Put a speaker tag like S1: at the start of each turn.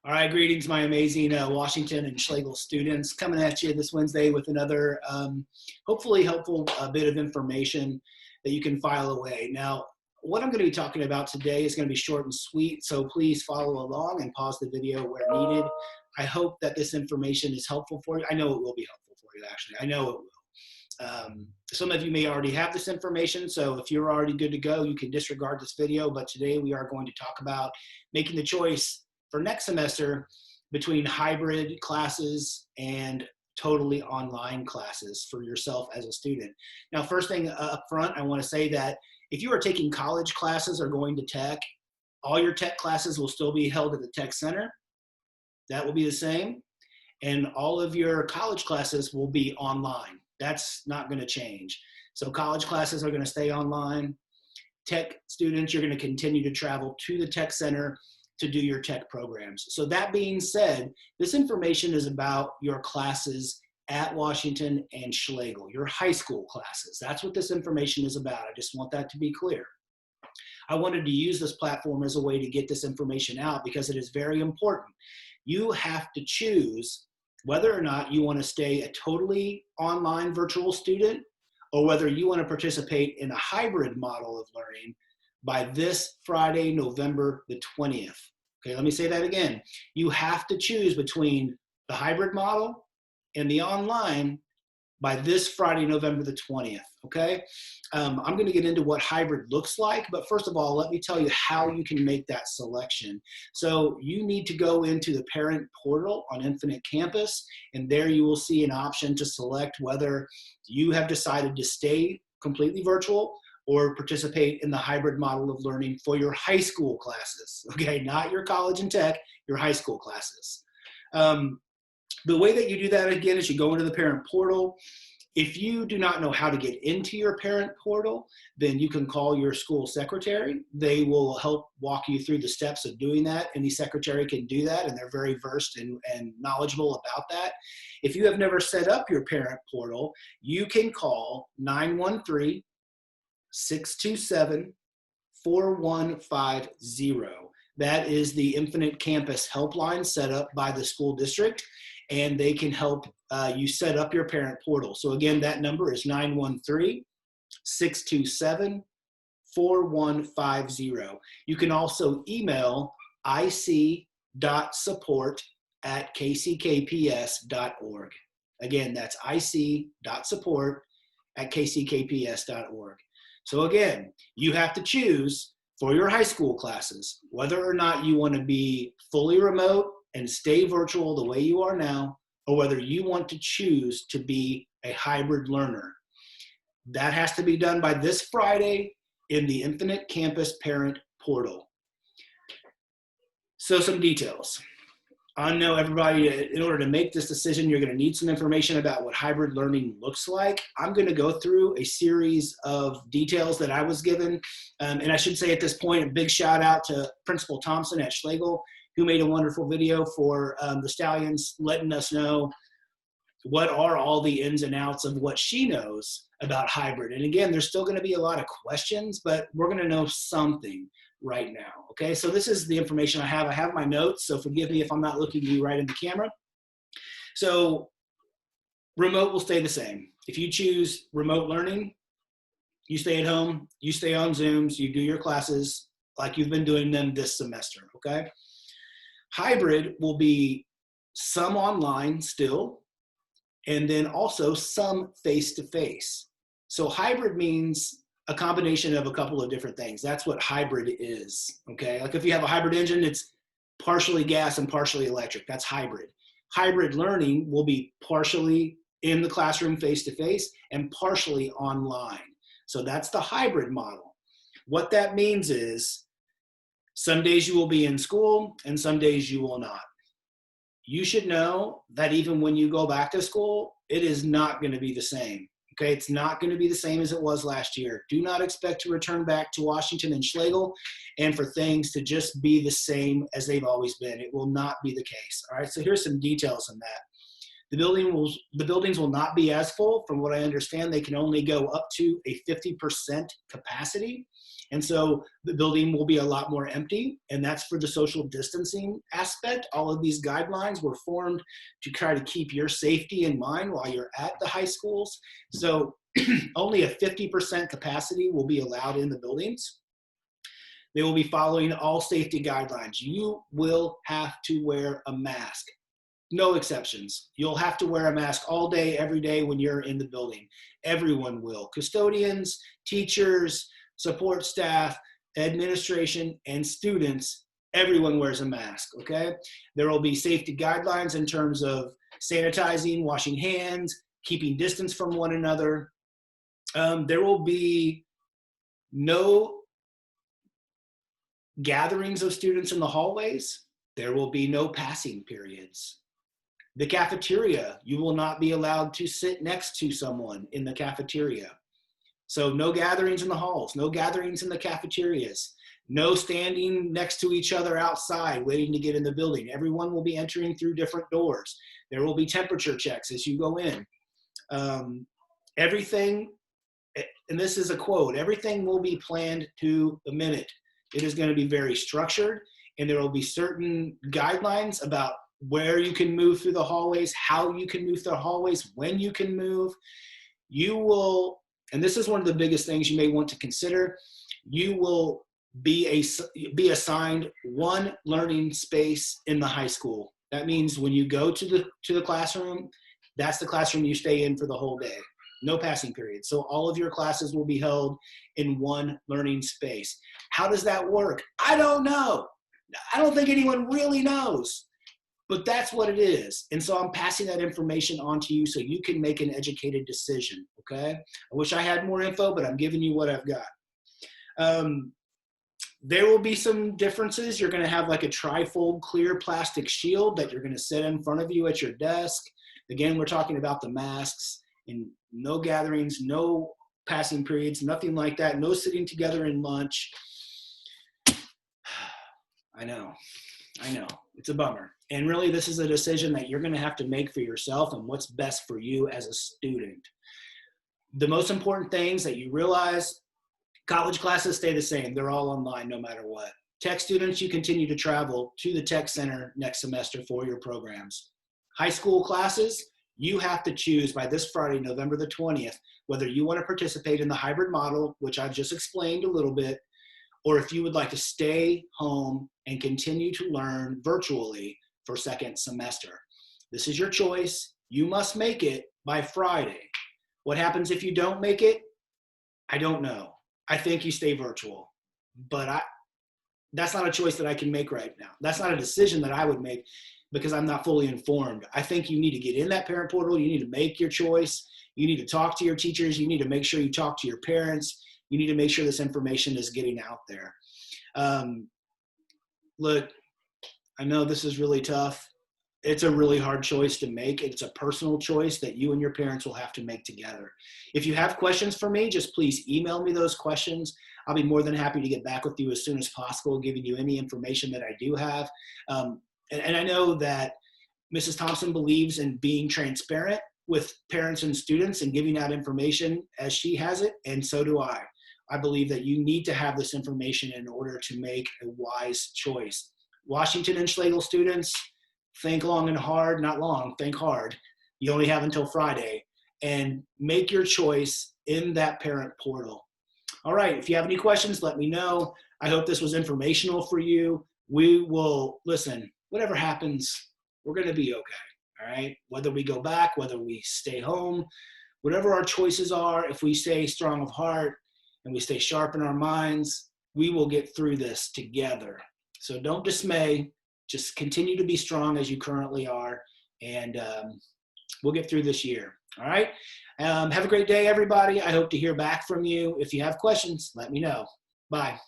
S1: All right, greetings, my amazing Washington and Schlegel students, coming at you this Wednesday with another hopefully helpful bit of information that you can file away. Now, what I'm going to be talking about today is going to be short and sweet, so please follow along and pause the video where needed. I hope that this information is helpful for you. I know it will be helpful for you, actually. I know it will. Some of you may already have this information, so if you're already good to go, you can disregard this video, but today we are going to talk about making the choice for next semester between hybrid classes and totally online classes for yourself as a student. Now, first thing up front, I want to say that if you are taking college classes or going to tech, all your tech classes will still be held at the tech center. That will be the same. And all of your college classes will be online. That's not going to change. So college classes are going to stay online. Tech students, you're going to continue to travel to the tech center to do your tech programs. So that being said, this information is about your classes at Washington and Schlegel, your high school classes. That's what this information is about. I just want that to be clear. I wanted to use this platform as a way to get this information out because it is very important. You have to choose whether or not you want to stay a totally online virtual student or whether you want to participate in a hybrid model of learning by this Friday, November the 20th. Okay, let me say that again. You have to choose between the hybrid model and the online by this Friday, November the 20th, okay? I'm gonna get into what hybrid looks like, but first of all, let me tell you how you can make that selection. So you need to go into the parent portal on Infinite Campus, and there you will see an option to select whether you have decided to stay completely virtual or participate in the hybrid model of learning for your high school classes, okay? Not your college and tech, your high school classes. The way that you do that, again, is you go into the parent portal. If you do not know how to get into your parent portal, then you can call your school secretary. They will help walk you through the steps of doing that. Any secretary can do that, and they're very versed and knowledgeable about that. If you have never set up your parent portal, you can call 913-627-4150. That is the Infinite Campus helpline set up by the school district, and they can help you set up your parent portal. So again, that number is 913-627-4150. You can also email ic.support@kckps.org. Again, that's ic.support@kckps.org. So again, you have to choose for your high school classes whether or not you want to be fully remote and stay virtual the way you are now, or whether you want to choose to be a hybrid learner. That has to be done by this Friday in the Infinite Campus Parent Portal. So some details. I know everybody, in order to make this decision, you're going to need some information about what hybrid learning looks like. I'm going to go through a series of details that I was given. And I should say at this point, a big shout out to Principal Thompson at Schlegel, who made a wonderful video for the Stallions, letting us know what are all the ins and outs of what she knows about hybrid. And again, there's still going to be a lot of questions, but we're going to know something right now. Okay, so this is the information I have. I have my notes, so forgive me if I'm not looking at you right in the camera. So remote will stay the same. If you choose remote learning, you stay at home, you stay on Zooms, you do your classes like you've been doing them this semester, okay? Hybrid will be some online still, and then also some face-to-face. So hybrid means a combination of a couple of different things. That's what hybrid is, okay? Like if you have a hybrid engine, it's partially gas and partially electric. That's hybrid. Hybrid learning will be partially in the classroom face-to-face and partially online. So that's the hybrid model. What that means is some days you will be in school and some days you will not. You should know that even when you go back to school, it is not going to be the same. Okay, it's not going to be the same as it was last year. Do not expect to return back to Washington and Schlegel and for things to just be the same as they've always been. It will not be the case. All right, so here's some details on that. The buildings will not be as full. From what I understand, they can only go up to a 50% capacity. And so the building will be a lot more empty, and that's for the social distancing aspect. All of these guidelines were formed to try to keep your safety in mind while you're at the high schools. So only a 50% capacity will be allowed in the buildings. They will be following all safety guidelines. You will have to wear a mask. No exceptions. You'll have to wear a mask all day, every day when you're in the building. Everyone will. Custodians, teachers, support staff, administration, and students, everyone wears a mask, okay? There will be safety guidelines in terms of sanitizing, washing hands, keeping distance from one another. There will be no gatherings of students in the hallways. There will be no passing periods. The cafeteria, you will not be allowed to sit next to someone in the cafeteria. So no gatherings in the halls, no gatherings in the cafeterias, no standing next to each other outside waiting to get in the building. Everyone will be entering through different doors. There will be temperature checks as you go in. Everything, and this is a quote, everything will be planned to the minute. It is going to be very structured, and there will be certain guidelines about where you can move through the hallways, how you can move through the hallways, when you can move. You will, and this is one of the biggest things you may want to consider, you will be assigned one learning space in the high school. That means when you go to the classroom, that's the classroom you stay in for the whole day. No passing period. So all of your classes will be held in one learning space. How does that work? I don't know. I don't think anyone really knows. But that's what it is. And so I'm passing that information on to you so you can make an educated decision, okay? I wish I had more info, but I'm giving you what I've got. There will be some differences. You're gonna have like a trifold clear plastic shield that you're gonna set in front of you at your desk. Again, we're talking about the masks, and no gatherings, no passing periods, nothing like that, no sitting together in lunch. I know, it's a bummer. And really, this is a decision that you're gonna have to make for yourself and what's best for you as a student. The most important things that you realize, college classes stay the same. They're all online no matter what. Tech students, you continue to travel to the tech center next semester for your programs. High school classes, you have to choose by this Friday, November the 20th, whether you want to participate in the hybrid model, which I've just explained a little bit, or if you would like to stay home and continue to learn virtually for second semester. This is your choice. You must make it by Friday. What happens if you don't make it? I don't know. I think you stay virtual, but that's not a choice that I can make right now. That's not a decision that I would make because I'm not fully informed. I think you need to get in that parent portal. You need to make your choice. You need to talk to your teachers. You need to make sure you talk to your parents. You need to make sure this information is getting out there. Look, I know this is really tough. It's a really hard choice to make. It's a personal choice that you and your parents will have to make together. If you have questions for me, just please email me those questions. I'll be more than happy to get back with you as soon as possible, giving you any information that I do have. And I know that Mrs. Thompson believes in being transparent with parents and students and giving out information as she has it, and so do I. I believe that you need to have this information in order to make a wise choice. Washington and Schlegel students, think long and hard, not long, think hard. You only have until Friday, and make your choice in that parent portal. All right, if you have any questions, let me know. I hope this was informational for you. We will, listen, whatever happens, we're gonna be okay, all right? Whether we go back, whether we stay home, whatever our choices are, if we stay strong of heart and we stay sharp in our minds, we will get through this together. So don't dismay, just continue to be strong as you currently are, and we'll get through this year, all right? Have a great day, everybody. I hope to hear back from you. If you have questions, let me know. Bye.